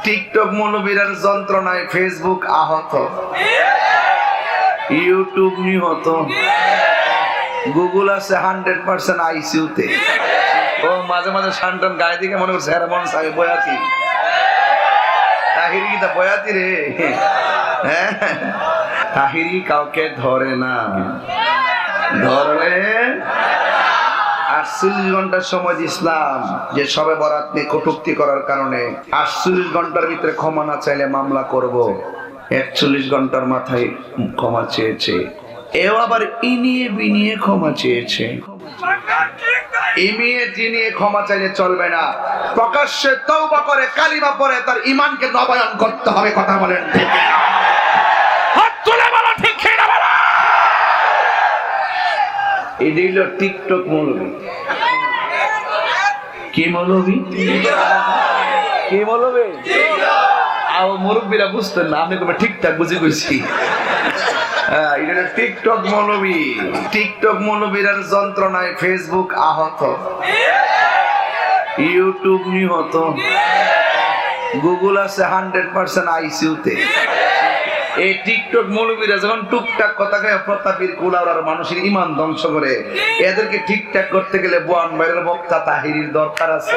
TikTok মৌলবীরার যন্ত্রণায় Facebook আহত, YouTube নিহত, গুগল আছে 100% আইসিইউতে। ও মাঝে মাঝে শানটান গায়ে দিকে মনে করছে হ্যাঁ মন আমি বয়াতি, তাহিরি কিতা বয়াতি রে। হ্যাঁ তাহিরি কাউকে ধরে না, ধরলে 48 ঘন্টার সময় ইসলাম যে সবে বরাত নিয়ে কটূক্তি করার কারণে 48 ঘন্টার ভিতরে ক্ষমা না চাইলে মামলা করব। 41 ঘন্টার মাথায় ক্ষমা চেয়েছে, এও আবার ইনিয়ে বিনিয়ে ক্ষমা চেয়েছে। ইমিয়ে টিনিয়ে ক্ষমা চাইলে চলবে না, প্রকাশ্যে তওবা করে কালিমা পড়ে তার ঈমানকে নবায়ন করতে হবে। কথা বলেন ঠিক না? হাত তুলে বলো ঠিক না বলো। এই হলো টিকটক মৌলবী। কি মৌলবী? কি মৌলবী? আর মুরব্বীরা বুঝতেন না, আমি তোমার ঠিকঠাক বুঝে গেছি। এটা টিকটক মৌলবী। টিকটক মৌলবীরার যন্ত্রণায় ফেসবুক আহত, ইউটিউব নিহত, গুগল আছে 100% আইসিইউতে। এই টিকটক মৌলবীরা যখন টুকটাক কথা কয়ে প্রতাপীর কুলাউড়ার মানুষের ঈমান ধ্বংস করে, এদেরকে ঠিকঠাক করতে গেলে বোয়ান বাইরের বক্তা তাহিরির দরকার আছে।